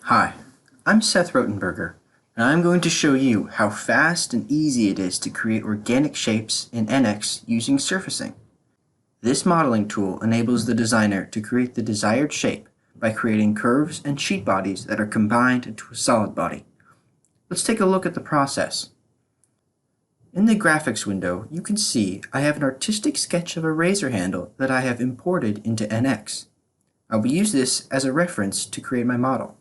Hi, I'm Seth Rotenberger, and I'm going to show you how fast and easy it is to create organic shapes in NX using surfacing. This modeling tool enables the designer to create the desired shape by creating curves and sheet bodies that are combined into a solid body. Let's take a look at the process. In the graphics window, you can see I have an artistic sketch of a razor handle that I have imported into NX. I will use this as a reference to create my model.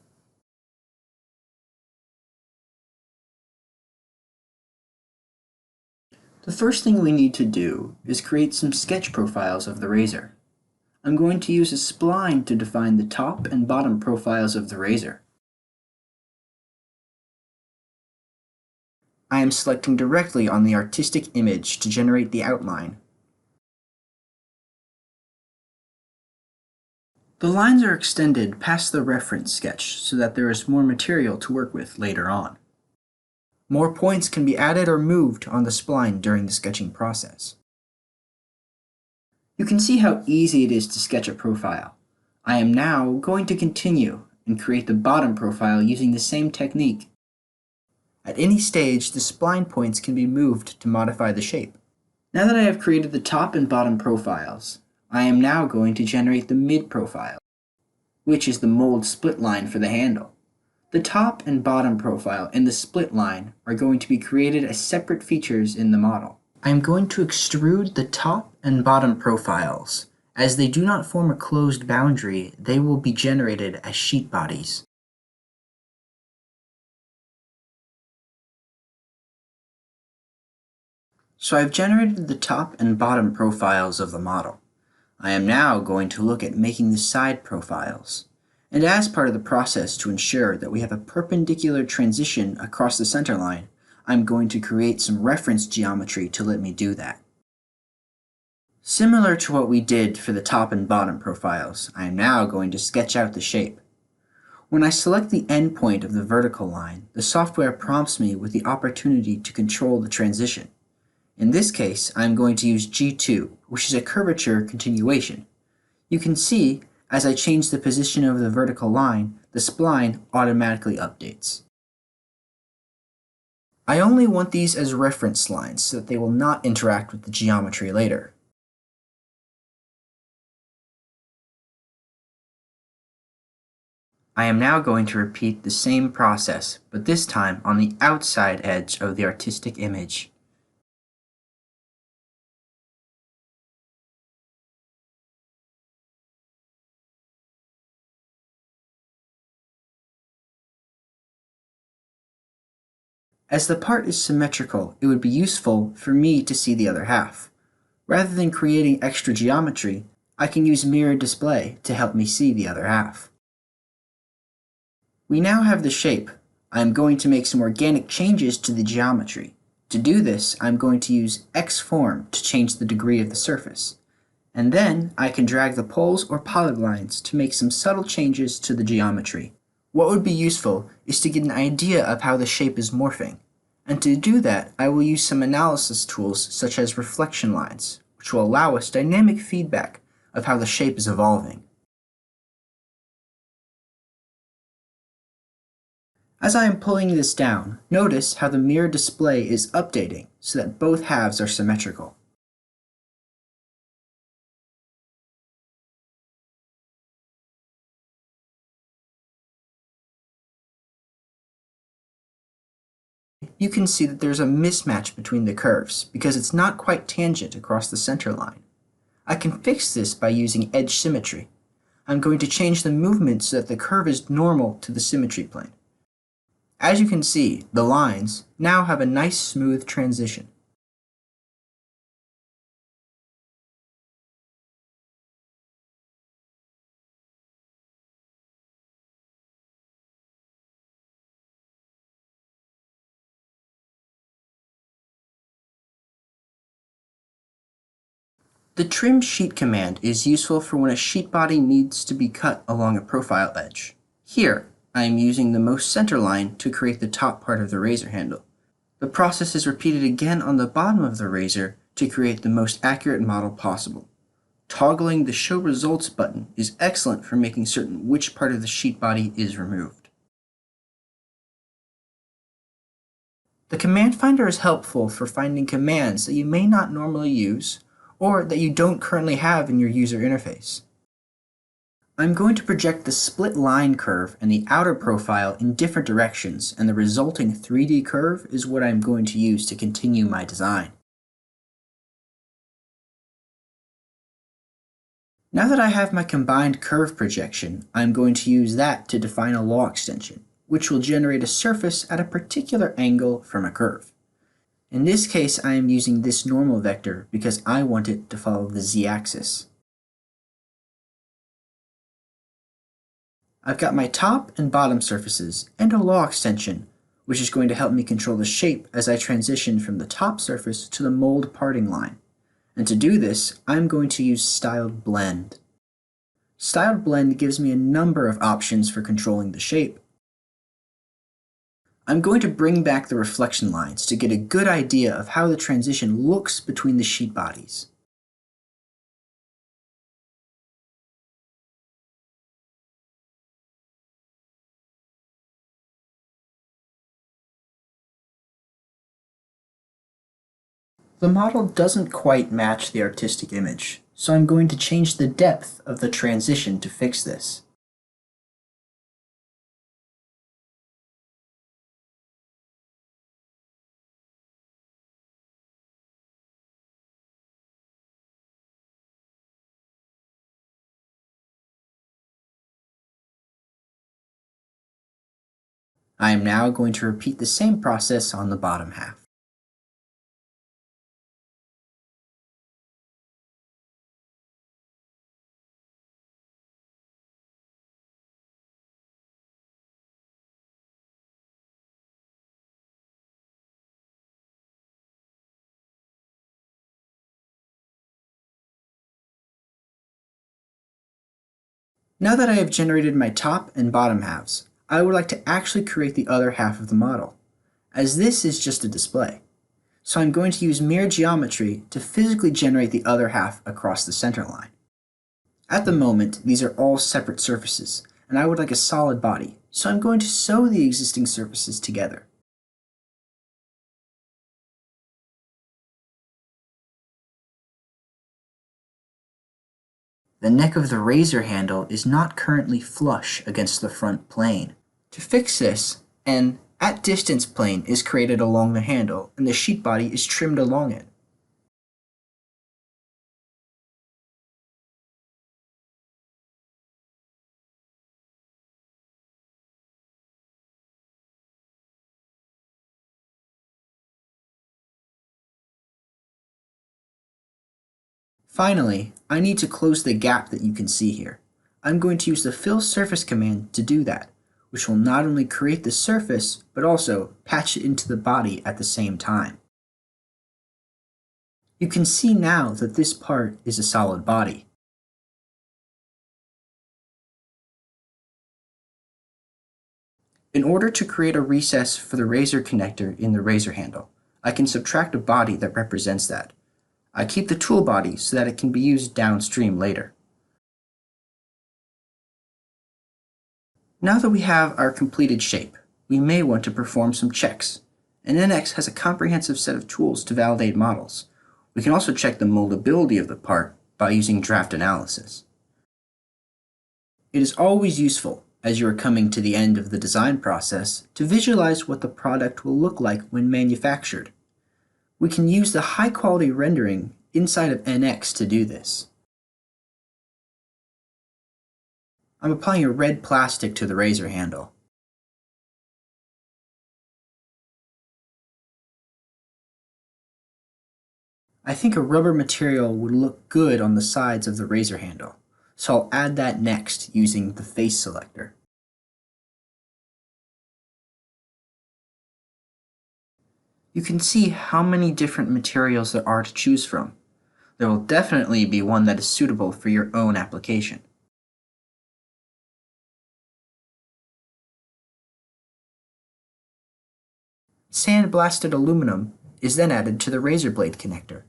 The first thing we need to do is create some sketch profiles of the razor. I'm going to use a spline to define the top and bottom profiles of the razor. I am selecting directly on the artistic image to generate the outline. The lines are extended past the reference sketch so that there is more material to work with later on. More points can be added or moved on the spline during the sketching process. You can see how easy it is to sketch a profile. I am now going to continue and create the bottom profile using the same technique. At any stage, the spline points can be moved to modify the shape. Now that I have created the top and bottom profiles, I am now going to generate the mid profile, which is the mold split line for the handle. The top and bottom profile and the split line are going to be created as separate features in the model. I am going to extrude the top and bottom profiles. As they do not form a closed boundary, they will be generated as sheet bodies. So I've generated the top and bottom profiles of the model. I am now going to look at making the side profiles. And as part of the process to ensure that we have a perpendicular transition across the center line, I'm going to create some reference geometry to let me do that. Similar to what we did for the top and bottom profiles, I am now going to sketch out the shape. When I select the endpoint of the vertical line, the software prompts me with the opportunity to control the transition. In this case, I'm going to use G2, which is a curvature continuation. You can see, as I change the position of the vertical line, the spline automatically updates. I only want these as reference lines so that they will not interact with the geometry later. I am now going to repeat the same process, but this time on the outside edge of the artistic image. As the part is symmetrical, it would be useful for me to see the other half. Rather than creating extra geometry, I can use mirror display to help me see the other half. We now have the shape. I am going to make some organic changes to the geometry. To do this, I'm going to use Xform to change the degree of the surface. And then I can drag the poles or polylines to make some subtle changes to the geometry. What would be useful is to get an idea of how the shape is morphing. And to do that, I will use some analysis tools such as reflection lines, which will allow us dynamic feedback of how the shape is evolving. As I am pulling this down, notice how the mirror display is updating so that both halves are symmetrical. You can see that there's a mismatch between the curves because it's not quite tangent across the center line. I can fix this by using edge symmetry. I'm going to change the movement so that the curve is normal to the symmetry plane. As you can see, the lines now have a nice smooth transition. The trim sheet command is useful for when a sheet body needs to be cut along a profile edge. Here, I am using the most center line to create the top part of the razor handle. The process is repeated again on the bottom of the razor to create the most accurate model possible. Toggling the Show Results button is excellent for making certain which part of the sheet body is removed. The command finder is helpful for finding commands that you may not normally use or that you don't currently have in your user interface. I'm going to project the split line curve and the outer profile in different directions, and the resulting 3D curve is what I'm going to use to continue my design. Now that I have my combined curve projection, I'm going to use that to define a law extension, which will generate a surface at a particular angle from a curve. In this case, I am using this normal vector because I want it to follow the z-axis. I've got my top and bottom surfaces and a law extension, which is going to help me control the shape as I transition from the top surface to the mold parting line. And to do this, I'm going to use Styled Blend. Styled Blend gives me a number of options for controlling the shape. I'm going to bring back the reflection lines to get a good idea of how the transition looks between the sheet bodies. The model doesn't quite match the artistic image, so I'm going to change the depth of the transition to fix this. I am now going to repeat the same process on the bottom half. Now that I have generated my top and bottom halves, I would like to actually create the other half of the model, as this is just a display. So I'm going to use Mirror Geometry to physically generate the other half across the center line. At the moment, these are all separate surfaces, and I would like a solid body, so I'm going to sew the existing surfaces together. The neck of the razor handle is not currently flush against the front plane. To fix this, an at distance plane is created along the handle, and the sheet body is trimmed along it. Finally, I need to close the gap that you can see here. I'm going to use the Fill Surface command to do that, which will not only create the surface, but also patch it into the body at the same time. You can see now that this part is a solid body. In order to create a recess for the razor connector in the razor handle, I can subtract a body that represents that. I keep the tool body so that it can be used downstream later. Now that we have our completed shape, we may want to perform some checks. And NX has a comprehensive set of tools to validate models. We can also check the moldability of the part by using draft analysis. It is always useful, as you are coming to the end of the design process, to visualize what the product will look like when manufactured. We can use the high-quality rendering inside of NX to do this. I'm applying a red plastic to the razor handle. I think a rubber material would look good on the sides of the razor handle, so I'll add that next using the face selector. You can see how many different materials there are to choose from. There will definitely be one that is suitable for your own application. Sandblasted aluminum is then added to the razor blade connector.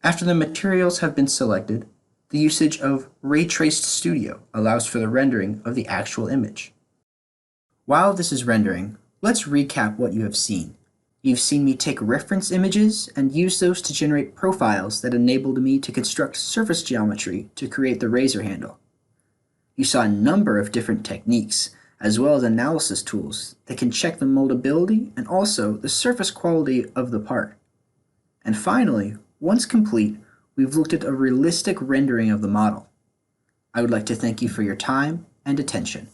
After the materials have been selected, the usage of Ray Traced Studio allows for the rendering of the actual image. While this is rendering, let's recap what you have seen. You've seen me take reference images and use those to generate profiles that enabled me to construct surface geometry to create the razor handle. You saw a number of different techniques, as well as analysis tools that can check the moldability and also the surface quality of the part. And finally, once complete, we've looked at a realistic rendering of the model. I would like to thank you for your time and attention.